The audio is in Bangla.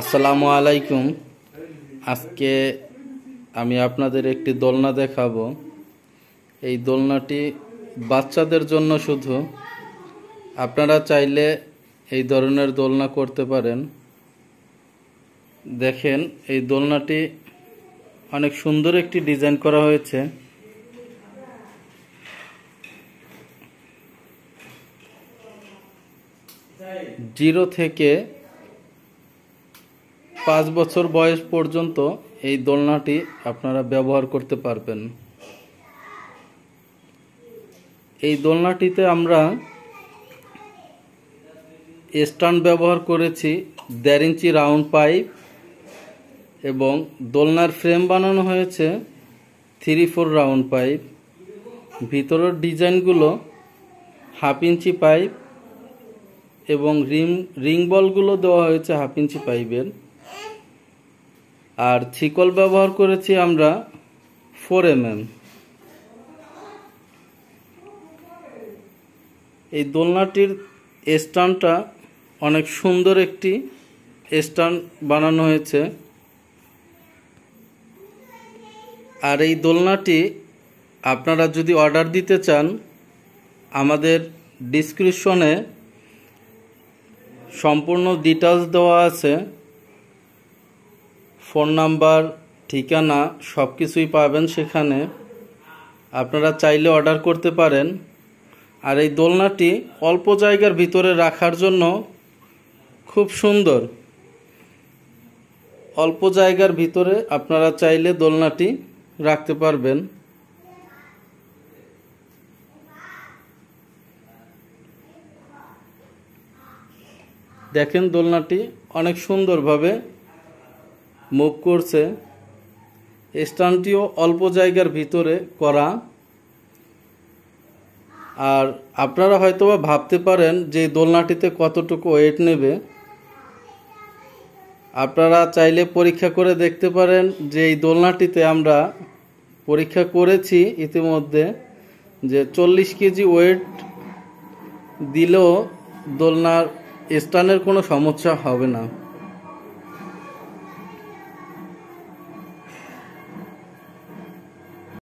আসসালামু আলাইকুম। আজকে আমি আপনাদের একটি দোলনা দেখাবো। এই দোলনাটি বাচ্চাদের জন্য শুধু। আপনারা চাইলে এই ধরনের দোলনা করতে পারেন। দেখেন, এই দোলনাটি অনেক সুন্দর একটি ডিজাইন করা হয়েছে। জিরো থেকে 5 বছর বয়স পর্যন্ত এই দোলনাটি আপনারা ব্যবহার করতে পারবেন। এই দোলনাটিতে আমরা স্ট্যান্ড ব্যবহার করেছি 1.5 ইঞ্চি রাউন্ড পাইপ এবং দোলনার ফ্রেম বানানো হয়েছে 3-4 রাউন্ড পাইপ। ভিতরের ডিজাইনগুলো 1/2 ইঞ্চি পাইপ এবং রিং বলগুলো দেওয়া হয়েছে 1/2 ইঞ্চি পাইপের। আর শিকল ব্যবহার করেছি আমরা 4 mm। এই দোলনাটির স্ট্যান্ডটা অনেক সুন্দর একটি স্ট্যান্ড বানানো হয়েছে। আর এই দোলনাটি আপনারা যদি অর্ডার দিতে চান, আমাদের ডেসক্রিপশনে সম্পূর্ণ ডিটেইলস দেওয়া আছে। ফোন নাম্বার, ঠিকানা সব কিছুই পাবেন সেখানে। আপনারা চাইলে অর্ডার করতে পারেন। আর এই দোলনাটি অল্প জায়গার ভিতরে রাখার জন্য খুব সুন্দর। অল্প জায়গার ভিতরে আপনারা চাইলে দোলনাটি রাখতে পারবেন। দেখেন, দোলনাটি অনেক সুন্দরভাবে মুভ করছে। স্ট্যান্ডটিও অল্প জায়গার ভিতরে করা। আর আপনারা হয়তোবা ভাবতে পারেন যে দোলনাটিতে কতটুকু ওয়েট নেবে। আপনারা চাইলে পরীক্ষা করে দেখতে পারেন যে এই দোলনাটিতে আমরা পরীক্ষা করেছি ইতিমধ্যে যে 40 কেজি ওয়েট দিলেও দোলনার স্ট্যান্ডের কোনো সমস্যা হবে না।